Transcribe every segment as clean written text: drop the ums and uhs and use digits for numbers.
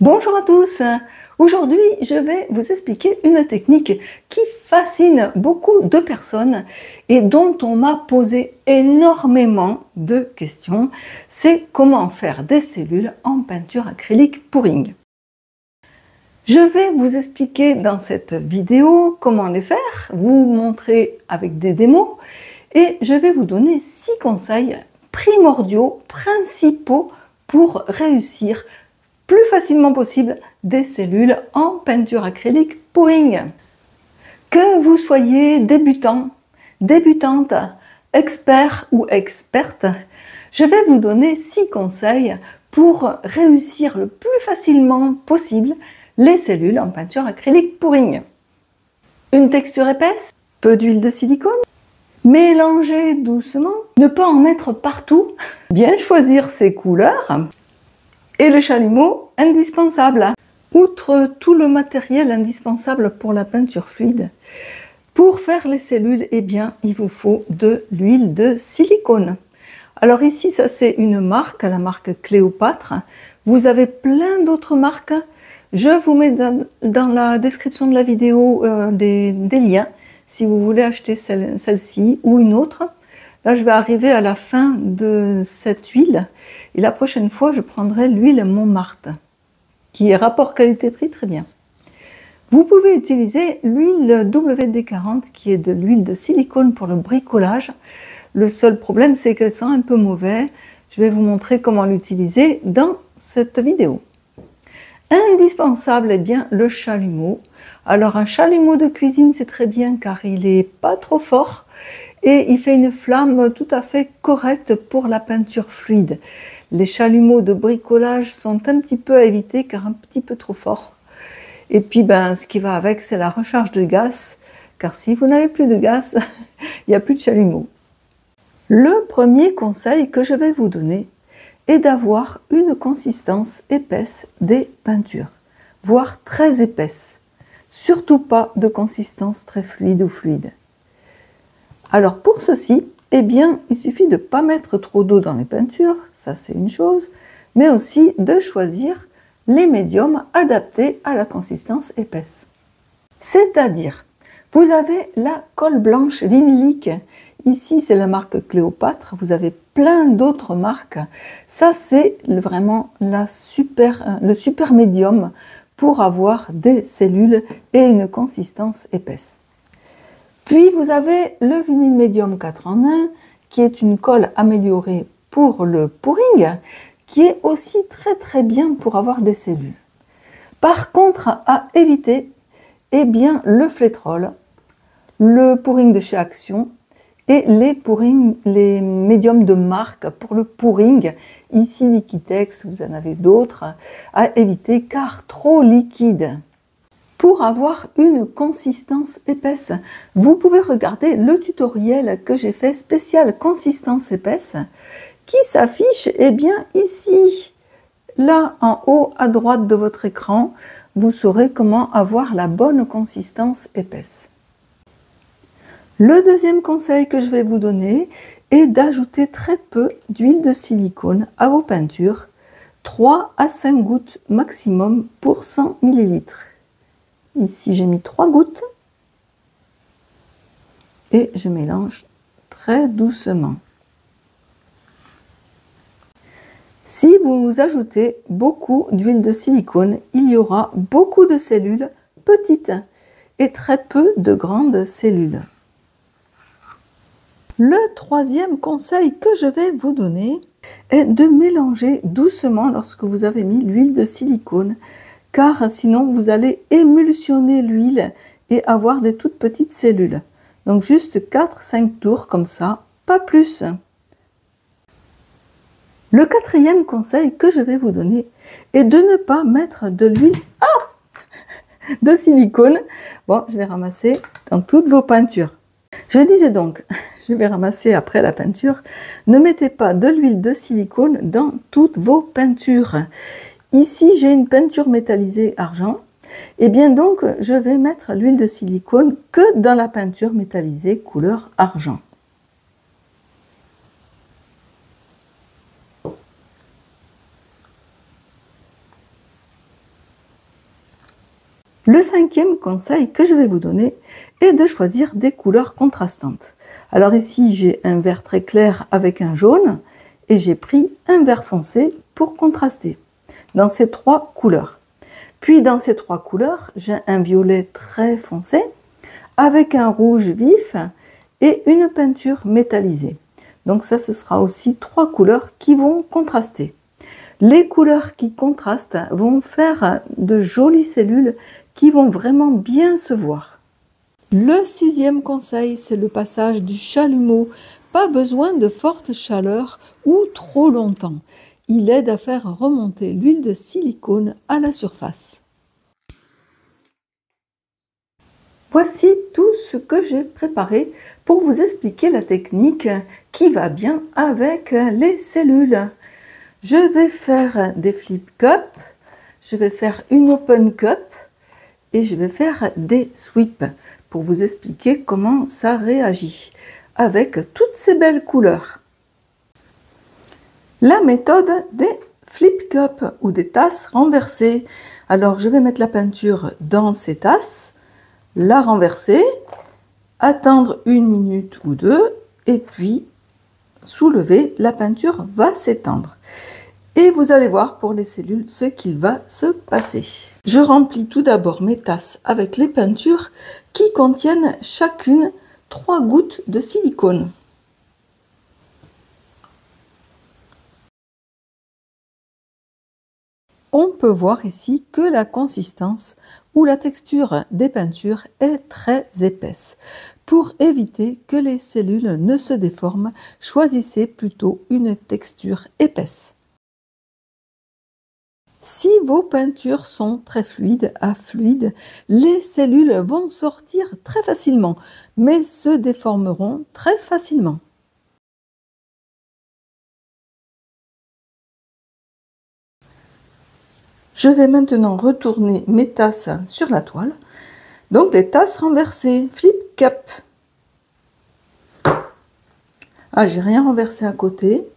Bonjour à tous. Aujourd'hui, je vais vous expliquer une technique qui fascine beaucoup de personnes et dont on m'a posé énormément de questions. C'est comment faire des cellules en peinture acrylique pouring. Je vais vous expliquer dans cette vidéo comment les faire, vous montrer avec des démos et je vais vous donner 6 conseils primordiaux, principaux pour réussir plus facilement possible des cellules en peinture acrylique pouring. Que vous soyez débutant, débutante, expert ou experte, je vais vous donner 6 conseils pour réussir le plus facilement possible les cellules en peinture acrylique pouring. Une texture épaisse, peu d'huile de silicone, mélanger doucement, ne pas en mettre partout, bien choisir ses couleurs et le chalumeau indispensable. Outre tout le matériel indispensable pour la peinture fluide, pour faire les cellules, eh bien, il vous faut de l'huile de silicone. Alors ici, ça c'est une marque, la marque Cléopâtre. Vous avez plein d'autres marques. Je vous mets dans la description de la vidéo des liens si vous voulez acheter celle-ci ou une autre. Là, je vais arriver à la fin de cette huile et la prochaine fois, je prendrai l'huile Montmartre qui est rapport qualité-prix très bien. Vous pouvez utiliser l'huile WD-40 qui est de l'huile de silicone pour le bricolage. Le seul problème, c'est qu'elle sent un peu mauvais. Je vais vous montrer comment l'utiliser dans cette vidéo. Indispensable, eh bien, le chalumeau. Alors, un chalumeau de cuisine, c'est très bien car il n'est pas trop fort et il fait une flamme tout à fait correcte pour la peinture fluide. Les chalumeaux de bricolage sont un petit peu à éviter car un petit peu trop forts. Et puis, ce qui va avec, c'est la recharge de gaz, car si vous n'avez plus de gaz, il n'y a plus de chalumeau. Le premier conseil que je vais vous donner est d'avoir une consistance épaisse des peintures, voire très épaisse. Surtout pas de consistance très fluide ou fluide. Alors pour ceci, eh bien, il suffit de ne pas mettre trop d'eau dans les peintures, ça c'est une chose, mais aussi de choisir les médiums adaptés à la consistance épaisse. C'est-à-dire, vous avez la colle blanche vinylique. Ici, c'est la marque Cléopâtre. Vous avez plein d'autres marques. Ça, c'est vraiment le super médium pour avoir des cellules et une consistance épaisse. Puis, vous avez le vinyle médium 4 en 1, qui est une colle améliorée pour le pouring, qui est aussi très bien pour avoir des cellules. Par contre, à éviter, eh bien, le flétrol, le pouring de chez Action et les médiums de marque pour le pouring. Ici, Liquitex, vous en avez d'autres à éviter car trop liquide. Pour avoir une consistance épaisse, vous pouvez regarder le tutoriel que j'ai fait spécial consistance épaisse qui s'affiche bien ici. Là, en haut à droite de votre écran, vous saurez comment avoir la bonne consistance épaisse. Le deuxième conseil que je vais vous donner est d'ajouter très peu d'huile de silicone à vos peintures, 3 à 5 gouttes maximum pour 100 ml. Ici, j'ai mis 3 gouttes et je mélange très doucement. Si vous ajoutez beaucoup d'huile de silicone, il y aura beaucoup de cellules petites et très peu de grandes cellules. Le troisième conseil que je vais vous donner est de mélanger doucement lorsque vous avez mis l'huile de silicone, car sinon vous allez émulsionner l'huile et avoir des toutes petites cellules. Donc juste 4-5 tours comme ça, pas plus. Le quatrième conseil que je vais vous donner est de ne pas mettre de l'huile de silicone. Bon, je vais ramasser dans toutes vos peintures. Je disais donc, je vais ramasser après la peinture, ne mettez pas de l'huile de silicone dans toutes vos peintures. Ici, j'ai une peinture métallisée argent. Et bien donc, je vais mettre l'huile de silicone que dans la peinture métallisée couleur argent. Le cinquième conseil que je vais vous donner est de choisir des couleurs contrastantes. Alors ici, j'ai un vert très clair avec un jaune et j'ai pris un vert foncé pour contraster dans ces trois couleurs. Puis dans ces trois couleurs, j'ai un violet très foncé avec un rouge vif et une peinture métallisée. Donc ça, ce sera aussi trois couleurs qui vont contraster. Les couleurs qui contrastent vont faire de jolies cellules qui vont vraiment bien se voir. Le sixième conseil, c'est le passage du chalumeau. Pas besoin de forte chaleur ou trop longtemps. Il aide à faire remonter l'huile de silicone à la surface. Voici tout ce que j'ai préparé pour vous expliquer la technique qui va bien avec les cellules. Je vais faire des flip cups, je vais faire une open cup et je vais faire des sweeps pour vous expliquer comment ça réagit avec toutes ces belles couleurs. La méthode des flip cups ou des tasses renversées. Alors je vais mettre la peinture dans ces tasses, la renverser, attendre 1 minute ou 2 et puis soulever, la peinture va s'étendre. Et vous allez voir pour les cellules ce qu'il va se passer. Je remplis tout d'abord mes tasses avec les peintures qui contiennent chacune 3 gouttes de silicone. On peut voir ici que la consistance ou la texture des peintures est très épaisse. Pour éviter que les cellules ne se déforment, choisissez plutôt une texture épaisse. Si vos peintures sont très fluides à fluides, les cellules vont sortir très facilement, mais se déformeront très facilement. Je vais maintenant retourner mes tasses sur la toile. Donc les tasses renversées, flip cup. Ah, j'ai rien renversé à côté.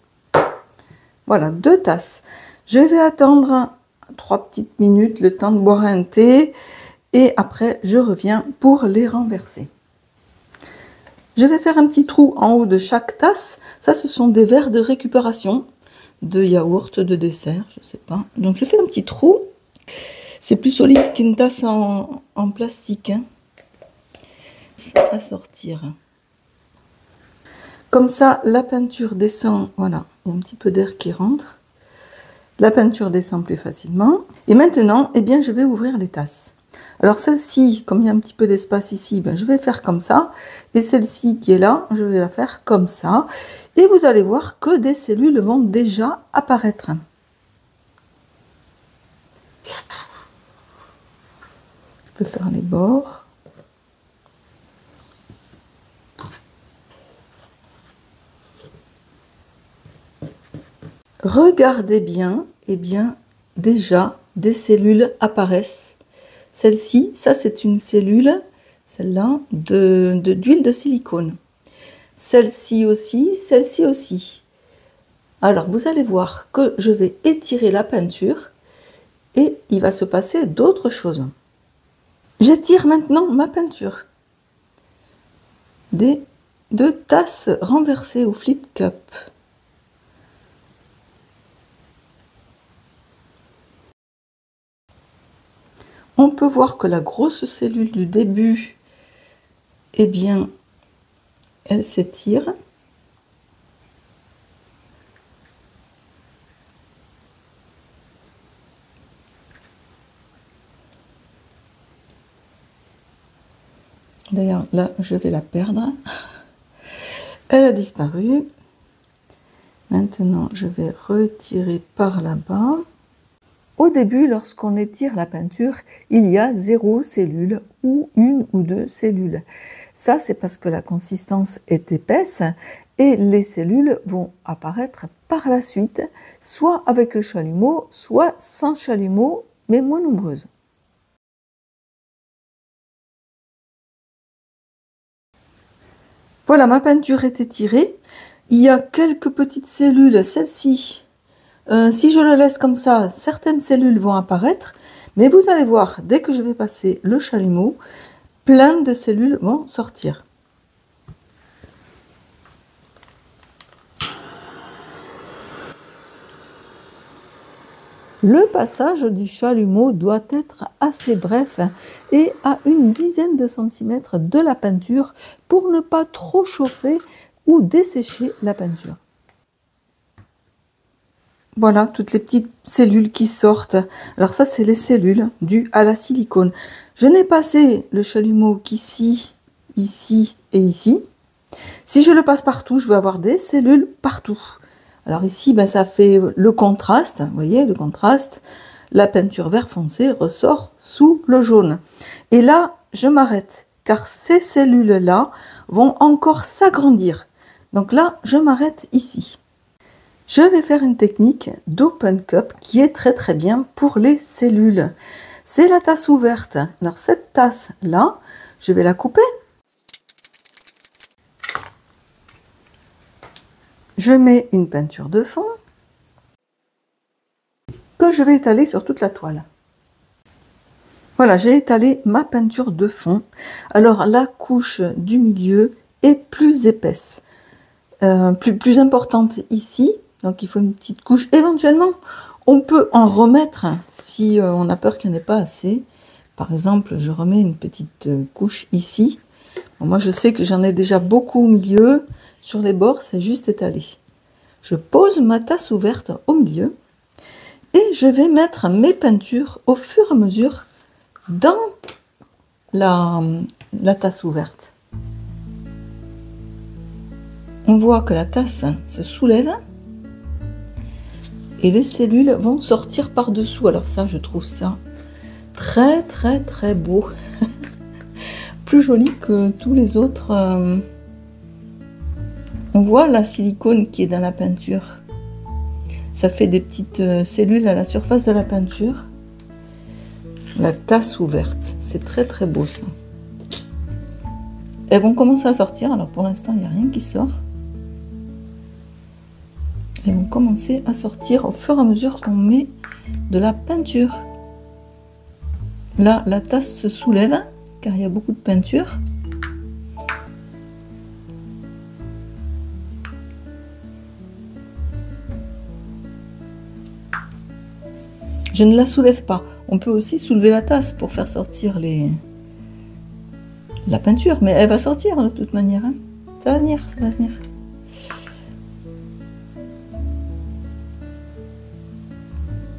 Voilà, 2 tasses. Je vais attendre 3 petites minutes, le temps de boire un thé. Et après, je reviens pour les renverser. Je vais faire un petit trou en haut de chaque tasse. Ça, ce sont des verres de récupération, de yaourt, de dessert, je ne sais pas. Donc, je fais un petit trou. C'est plus solide qu'une tasse en plastique. Hein. À sortir. Comme ça, la peinture descend. Voilà, il y a un petit peu d'air qui rentre. La peinture descend plus facilement. Et maintenant, eh bien, je vais ouvrir les tasses. Alors celle-ci, comme il y a un petit peu d'espace ici, ben, je vais faire comme ça. Et celle-ci qui est là, je vais la faire comme ça. Et vous allez voir que des cellules vont déjà apparaître. Je peux faire les bords. Regardez bien, et bien déjà des cellules apparaissent. Celle-ci, ça c'est une cellule, celle-là, d'huile de silicone. Celle-ci aussi, celle-ci aussi. Alors vous allez voir que je vais étirer la peinture et il va se passer d'autres choses. J'étire maintenant ma peinture. Des 2 tasses renversées au flip cup. On peut voir que la grosse cellule du début, eh bien, elle s'étire. D'ailleurs, là, je vais la perdre. Elle a disparu. Maintenant, je vais retirer par là-bas. Au début, lorsqu'on étire la peinture, il y a 0 cellule ou 1 ou 2 cellules. Ça, c'est parce que la consistance est épaisse et les cellules vont apparaître par la suite, soit avec le chalumeau, soit sans chalumeau, mais moins nombreuses. Voilà, ma peinture est étirée. Il y a quelques petites cellules, celle-ci, Si je le laisse comme ça, certaines cellules vont apparaître, mais vous allez voir, dès que je vais passer le chalumeau, plein de cellules vont sortir. Le passage du chalumeau doit être assez bref et à une dizaine de centimètres de la peinture pour ne pas trop chauffer ou dessécher la peinture. Voilà toutes les petites cellules qui sortent. Alors ça, c'est les cellules dues à la silicone. Je n'ai passé le chalumeau qu'ici, ici et ici. Si je le passe partout, je vais avoir des cellules partout. Alors ici, ben, ça fait le contraste, vous voyez, le contraste. La peinture vert foncé ressort sous le jaune. Et là, je m'arrête, car ces cellules-là vont encore s'agrandir. Donc là, je m'arrête ici. Je vais faire une technique d'open cup qui est très bien pour les cellules. C'est la tasse ouverte. Alors cette tasse-là, je vais la couper. Je mets une peinture de fond que je vais étaler sur toute la toile. Voilà, j'ai étalé ma peinture de fond. Alors la couche du milieu est plus épaisse, plus importante ici. Donc il faut une petite couche. Éventuellement, on peut en remettre si on a peur qu'il n'y en ait pas assez. Par exemple, je remets une petite couche ici. Bon, moi, je sais que j'en ai déjà beaucoup au milieu. Sur les bords, c'est juste étalé. Je pose ma tasse ouverte au milieu et je vais mettre mes peintures au fur et à mesure dans la tasse ouverte. On voit que la tasse se soulève et les cellules vont sortir par-dessous. Alors ça, je trouve ça très beau. Plus joli que tous les autres. On voit la silicone qui est dans la peinture. Ça fait des petites cellules à la surface de la peinture. La tasse ouverte, c'est très beau ça. Elles vont commencer à sortir. Alors pour l'instant, il n'y a rien qui sort. Elles vont commencer à sortir au fur et à mesure qu'on met de la peinture. Là, la tasse se soulève car il y a beaucoup de peinture. Je ne la soulève pas. On peut aussi soulever la tasse pour faire sortir la peinture, mais elle va sortir de toute manière. Hein. Ça va venir, ça va venir.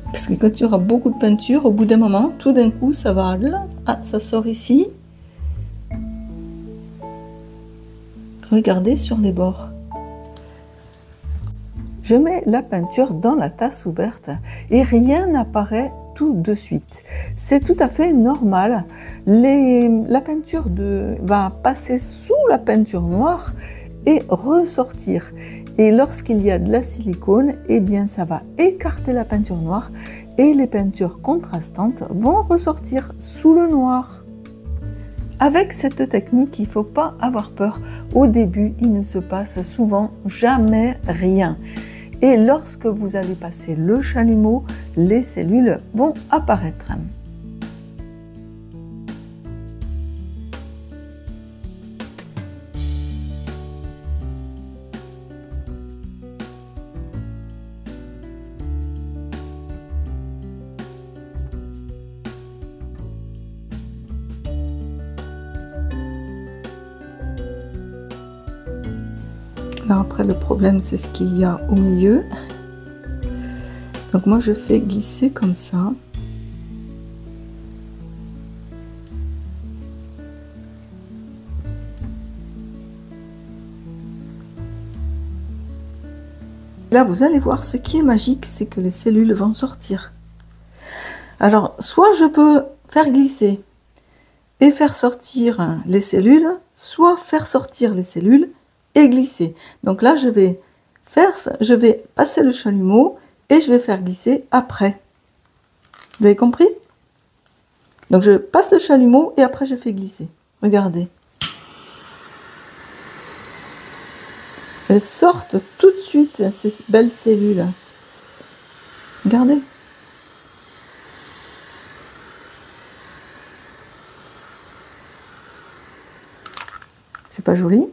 Parce que quand tu auras beaucoup de peinture, au bout d'un moment, tout d'un coup, ça va là. Ah, ça sort ici. Regardez sur les bords. Je mets la peinture dans la tasse ouverte et rien n'apparaît tout de suite. C'est tout à fait normal. La peinture va passer sous la peinture noire et ressortir. Et lorsqu'il y a de la silicone, eh bien ça va écarter la peinture noire et les peintures contrastantes vont ressortir sous le noir. Avec cette technique, il ne faut pas avoir peur. Au début, il ne se passe souvent jamais rien. Et lorsque vous allez passer le chalumeau, les cellules vont apparaître. Là, après, le problème, c'est ce qu'il y a au milieu. Donc moi, je fais glisser comme ça. Là, vous allez voir, ce qui est magique, c'est que les cellules vont sortir. Alors, soit je peux faire glisser et faire sortir les cellules, soit faire sortir les cellules et glisser. Donc là, je vais passer le chalumeau et je vais faire glisser après. Vous avez compris? Donc je passe le chalumeau et après je fais glisser. Regardez. Elles sortent tout de suite, ces belles cellules. Regardez. C'est pas joli.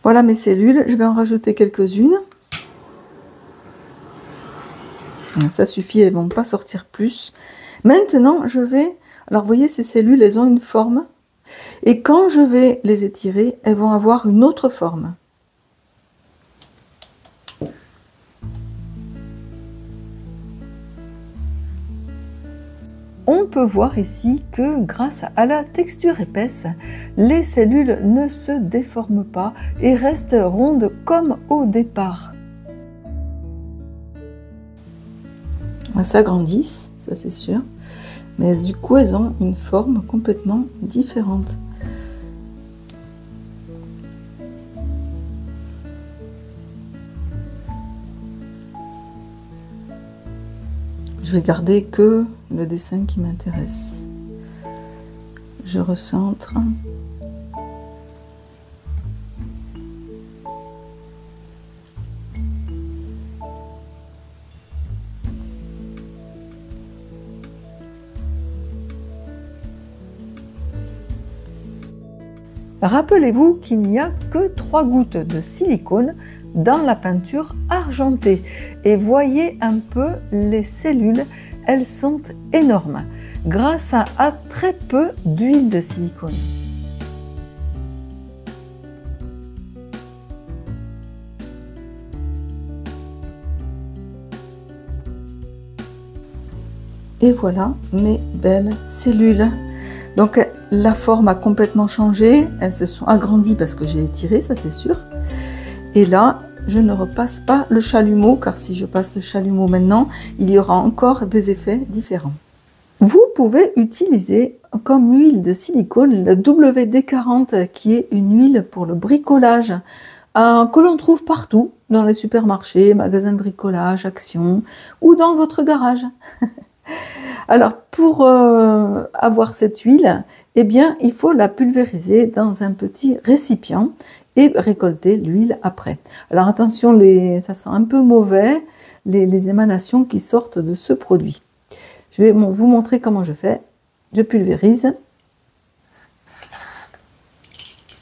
Voilà mes cellules, je vais en rajouter quelques-unes. Ça suffit, elles ne vont pas sortir plus. Maintenant, je vais... Alors, vous voyez, ces cellules, elles ont une forme. Et quand je vais les étirer, elles vont avoir une autre forme. On peut voir ici que grâce à la texture épaisse, les cellules ne se déforment pas et restent rondes comme au départ. Elles s'agrandissent, ça c'est sûr, mais du coup elles ont une forme complètement différente. Je vais garder que le dessin qui m'intéresse. Je recentre. Rappelez-vous qu'il n'y a que 3 gouttes de silicone dans la peinture argentée. Et voyez un peu les cellules, elles sont énormes, grâce à très peu d'huile de silicone. Et voilà mes belles cellules. Donc la forme a complètement changé, elles se sont agrandies parce que j'ai étiré, ça c'est sûr. Et là, je ne repasse pas le chalumeau, car si je passe le chalumeau maintenant, il y aura encore des effets différents. Vous pouvez utiliser comme huile de silicone la WD-40, qui est une huile pour le bricolage, que l'on trouve partout, dans les supermarchés, magasins de bricolage, Action, ou dans votre garage. Alors, pour avoir cette huile, eh bien, il faut la pulvériser dans un petit récipient et récolter l'huile après. Alors attention, ça sent un peu mauvais, les émanations qui sortent de ce produit. Je vais vous montrer comment je fais. Je pulvérise.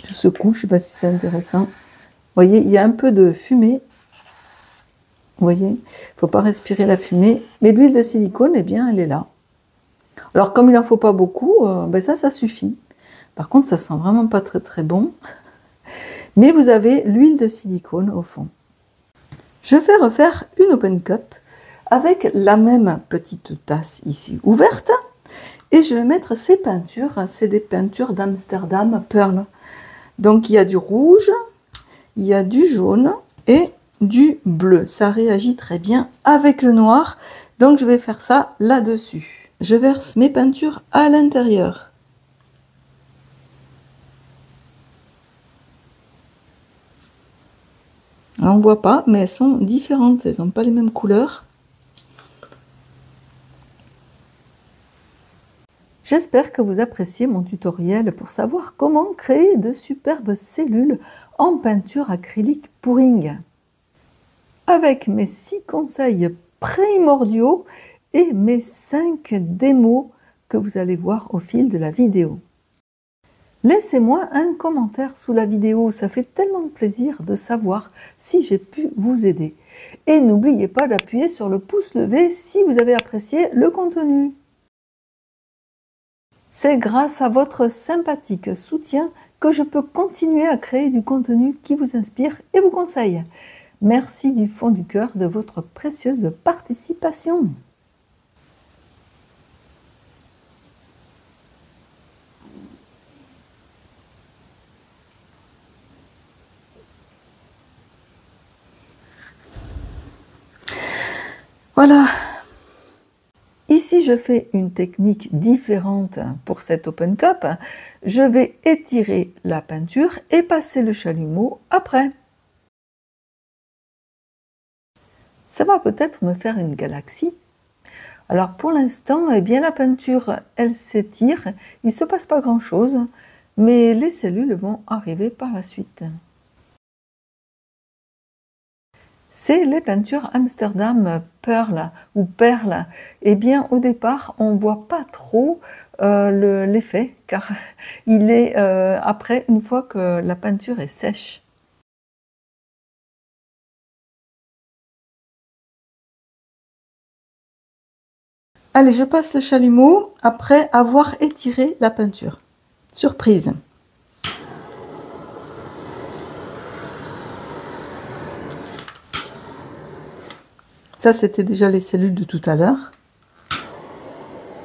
Je secoue, je ne sais pas si c'est intéressant. Vous voyez, il y a un peu de fumée. Vous voyez, il ne faut pas respirer la fumée. Mais l'huile de silicone, eh bien, elle est là. Alors, comme il n'en faut pas beaucoup, ça suffit. Par contre, ça sent vraiment pas très très bon. Mais vous avez l'huile de silicone au fond. Je vais refaire une open cup avec la même petite tasse ici ouverte. Et je vais mettre ces peintures. C'est des peintures d'Amsterdam Pearl. Donc, il y a du rouge, il y a du jaune et du bleu. Ça réagit très bien avec le noir. Donc, je vais faire ça là-dessus. Je verse mes peintures à l'intérieur. On ne voit pas, mais elles sont différentes. Elles n'ont pas les mêmes couleurs. J'espère que vous appréciez mon tutoriel pour savoir comment créer de superbes cellules en peinture acrylique pouring. Avec mes 6 conseils primordiaux et mes 5 démos que vous allez voir au fil de la vidéo. Laissez-moi un commentaire sous la vidéo, ça fait tellement de plaisir de savoir si j'ai pu vous aider. Et n'oubliez pas d'appuyer sur le pouce levé si vous avez apprécié le contenu. C'est grâce à votre sympathique soutien que je peux continuer à créer du contenu qui vous inspire et vous conseille. Merci du fond du cœur de votre précieuse participation. Voilà. Ici, je fais une technique différente pour cette open cup. Je vais étirer la peinture et passer le chalumeau après. Ça va peut-être me faire une galaxie. Alors pour l'instant, eh bien la peinture, elle s'étire. Il ne se passe pas grand-chose, mais les cellules vont arriver par la suite. c'est les peintures Amsterdam Pearl ou Perle. Eh bien, au départ, on ne voit pas trop l'effet, car il est après, une fois que la peinture est sèche. Allez, je passe le chalumeau après avoir étiré la peinture. Surprise! Ça, c'était déjà les cellules de tout à l'heure.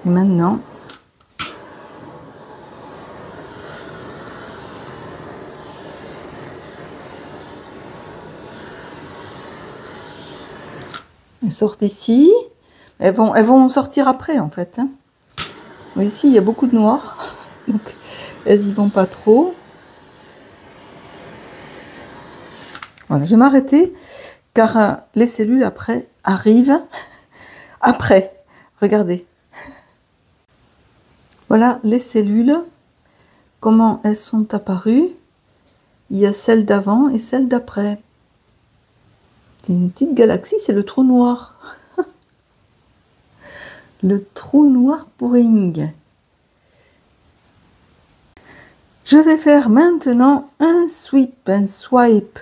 Maintenant, elles sortent ici. Elles vont sortir après, en fait. Hein. Ici, il y a beaucoup de noir. Donc, elles n'y vont pas trop. Voilà, je vais m'arrêter, car les cellules, après, arrivent. Après, regardez. Voilà les cellules, comment elles sont apparues. Il y a celle d'avant et celle d'après. C'est une petite galaxie, c'est le trou noir. Le trou noir pourring. Je vais faire maintenant un sweep, un swipe,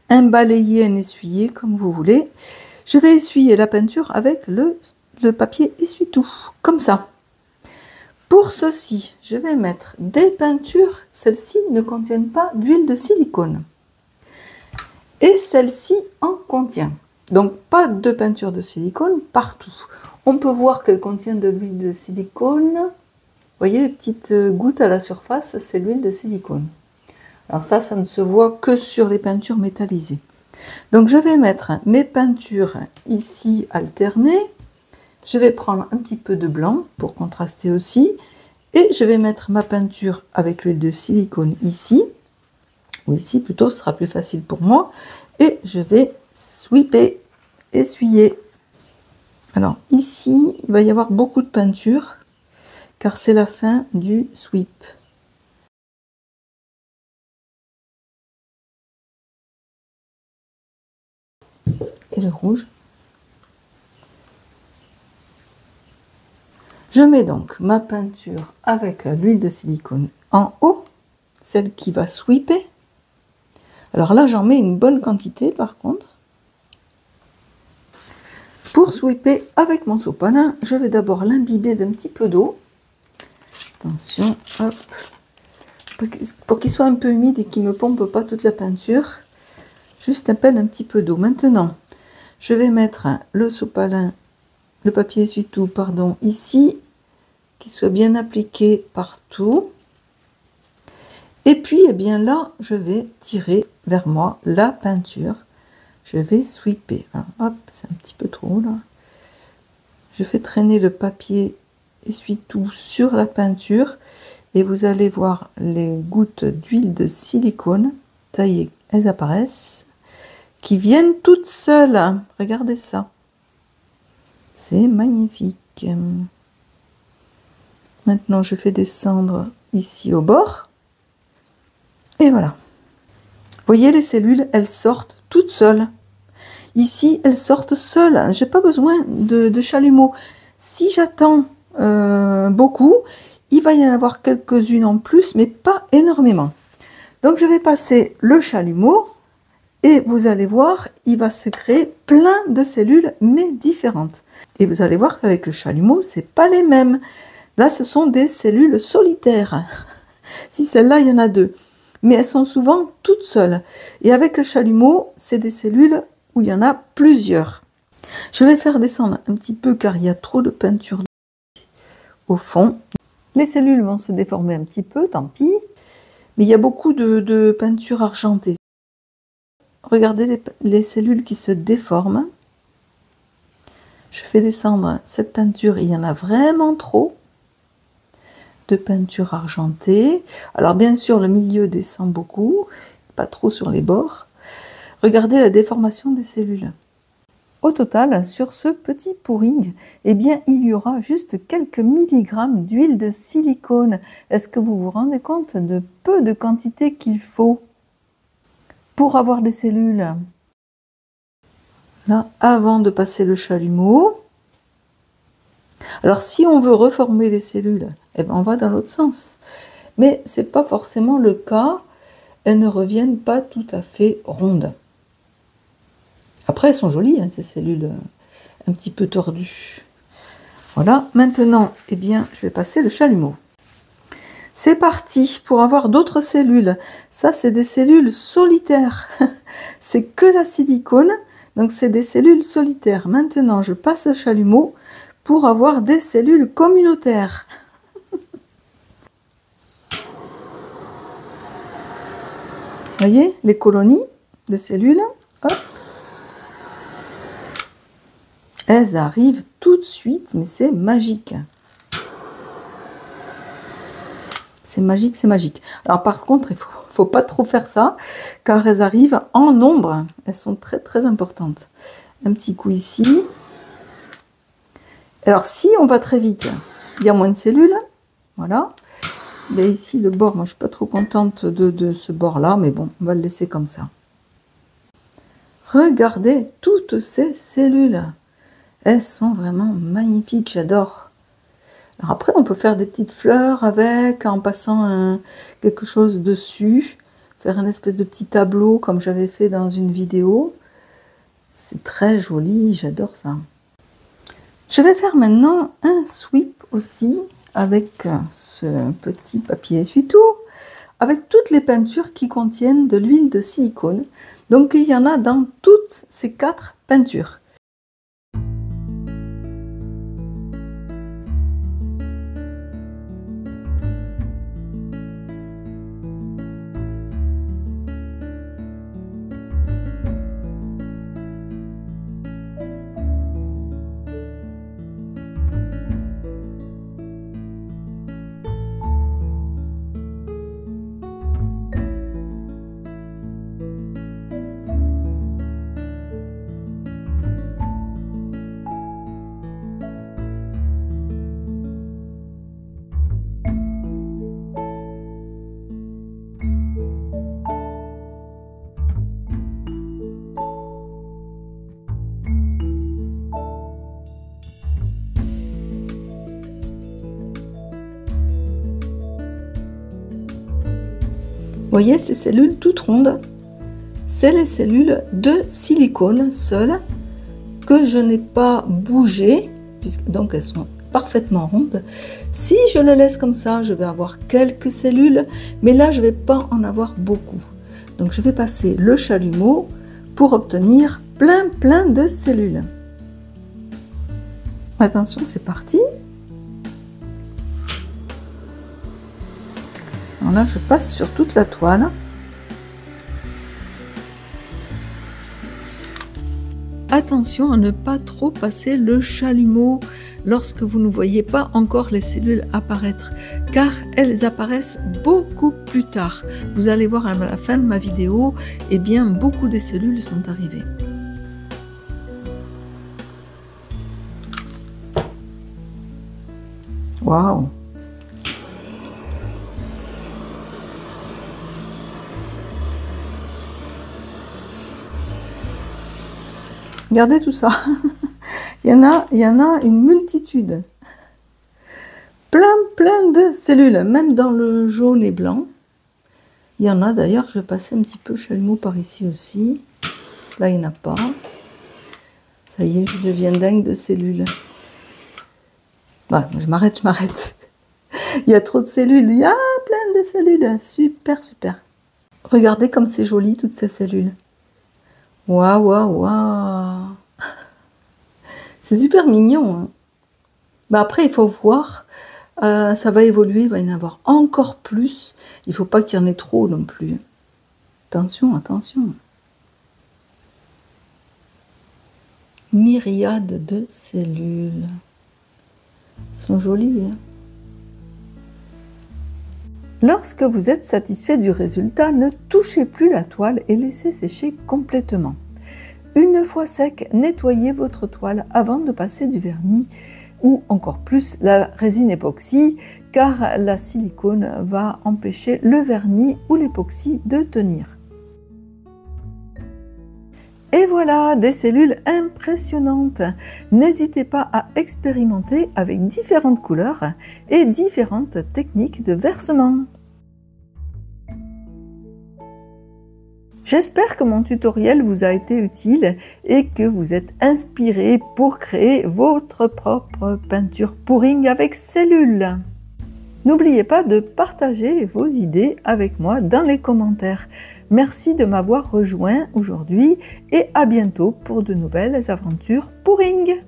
un balayer, un essuyer, comme vous voulez. Je vais essuyer la peinture avec le papier essuie-tout, comme ça. Pour ceci, je vais mettre des peintures. Celles-ci ne contiennent pas d'huile de silicone. Et celle-ci en contient. Donc, pas de peinture de silicone partout. On peut voir qu'elle contient de l'huile de silicone. Vous voyez les petites gouttes à la surface, c'est l'huile de silicone. Alors ça ne se voit que sur les peintures métallisées. Donc, je vais mettre mes peintures ici alternées. Je vais prendre un petit peu de blanc pour contraster aussi. Et je vais mettre ma peinture avec l'huile de silicone ici. Ou ici plutôt, ce sera plus facile pour moi. Et je vais sweeper, essuyer. Alors ici, il va y avoir beaucoup de peinture, car c'est la fin du sweep. Et le rouge. Je mets donc ma peinture avec l'huile de silicone en haut, celle qui va sweeper. Alors là, j'en mets une bonne quantité par contre. Pour sweeper avec mon sopalin, je vais d'abord l'imbiber d'un petit peu d'eau. Attention, hop, pour qu'il soit un peu humide et qu'il ne me pompe pas toute la peinture. Juste à peine un petit peu d'eau. Maintenant, je vais mettre le sopalin, le papier essuie-tout, pardon, ici, qu'il soit bien appliqué partout. Et puis, eh bien là, je vais tirer vers moi la peinture. Je vais sweeper. Hop, c'est un petit peu trop là. Je fais traîner le papier essuie-tout sur la peinture et vous allez voir les gouttes d'huile de silicone. Ça y est, elles apparaissent. Qui viennent toutes seules. Regardez ça. C'est magnifique. Maintenant, je fais descendre ici au bord. Et voilà. Vous voyez, les cellules, elles sortent toutes seules. Ici, elles sortent seules. Je n'ai pas besoin de chalumeau. Si j'attends beaucoup, il va y en avoir quelques-unes en plus, mais pas énormément. Donc, je vais passer le chalumeau. Et vous allez voir, il va se créer plein de cellules, mais différentes. Et vous allez voir qu'avec le chalumeau, ce n'est pas les mêmes. Là, ce sont des cellules solitaires. Si celle-là, il y en a deux. Mais elles sont souvent toutes seules. Et avec le chalumeau, c'est des cellules où il y en a plusieurs. Je vais faire descendre un petit peu car il y a trop de peinture au fond. Les cellules vont se déformer un petit peu, tant pis. Mais il y a beaucoup de peinture argentée. Regardez les cellules qui se déforment. Je fais descendre cette peinture, il y en a vraiment trop de peinture argentée. Alors bien sûr, le milieu descend beaucoup, pas trop sur les bords. Regardez la déformation des cellules. Au total, sur ce petit pourring, eh bien, il y aura juste quelques milligrammes d'huile de silicone. Est-ce que vous vous rendez compte de peu de quantité qu'il faut pour avoir des cellules? Là, avant de passer le chalumeau. Alors, si on veut reformer les cellules, eh ben, on va dans l'autre sens. Mais ce n'est pas forcément le cas. Elles ne reviennent pas tout à fait rondes. Après, elles sont jolies, hein, ces cellules un petit peu tordues. Voilà, maintenant, eh bien, je vais passer le chalumeau. C'est parti pour avoir d'autres cellules. Ça, c'est des cellules solitaires. C'est que la silicone, donc c'est des cellules solitaires. Maintenant, je passe le chalumeau pour avoir des cellules communautaires. Vous voyez, les colonies de cellules, hop. Elles arrivent tout de suite, mais c'est magique. C'est magique, c'est magique. Alors par contre, il faut pas trop faire ça, car elles arrivent en nombre. Elles sont très très importantes. Un petit coup ici. Alors si on va très vite, il y a moins de cellules. Voilà. Mais ici, le bord, moi je suis pas trop contente de ce bord-là, mais bon, on va le laisser comme ça. Regardez toutes ces cellules. Elles sont vraiment magnifiques, j'adore. Alors après, on peut faire des petites fleurs avec, en passant quelque chose dessus. Faire un espèce de petit tableau, comme j'avais fait dans une vidéo. C'est très joli, j'adore ça. Je vais faire maintenant un sweep aussi, avec ce petit papier essuie-tout, avec toutes les peintures qui contiennent de l'huile de silicone. Donc il y en a dans toutes ces 4 peintures. Vous voyez ces cellules toutes rondes, c'est les cellules de silicone seules que je n'ai pas bougées, puisque donc elles sont parfaitement rondes. Si je les laisse comme ça, je vais avoir quelques cellules, mais là je ne vais pas en avoir beaucoup. Donc je vais passer le chalumeau pour obtenir plein de cellules. Attention, c'est parti. Alors là, je passe sur toute la toile. Attention à ne pas trop passer le chalumeau lorsque vous ne voyez pas encore les cellules apparaître, car elles apparaissent beaucoup plus tard. Vous allez voir à la fin de ma vidéo, eh bien, beaucoup des cellules sont arrivées. Waouh! Regardez tout ça. il y en a une multitude. Plein de cellules, même dans le jaune et blanc. Il y en a d'ailleurs, je vais passer un petit peu chalumeau par ici aussi. Là, il n'y en a pas. Ça y est, je deviens dingue de cellules. Voilà, je m'arrête. Il y a trop de cellules. Il y a plein de cellules. Super. Regardez comme c'est joli, toutes ces cellules. Waouh. C'est super mignon. Hein. Bah après, il faut voir. Ça va évoluer, il va y en avoir encore plus. Il ne faut pas qu'il y en ait trop non plus. Attention. Myriades de cellules. Elles sont jolies. Hein. Lorsque vous êtes satisfait du résultat, ne touchez plus la toile et laissez sécher complètement. Une fois sec, nettoyez votre toile avant de passer du vernis ou encore plus la résine époxy, car la silicone va empêcher le vernis ou l'époxy de tenir. Et voilà, des cellules impressionnantes. N'hésitez pas à expérimenter avec différentes couleurs et différentes techniques de versement. J'espère que mon tutoriel vous a été utile et que vous êtes inspiré pour créer votre propre peinture pouring avec cellules. N'oubliez pas de partager vos idées avec moi dans les commentaires. Merci de m'avoir rejoint aujourd'hui et à bientôt pour de nouvelles aventures pouring.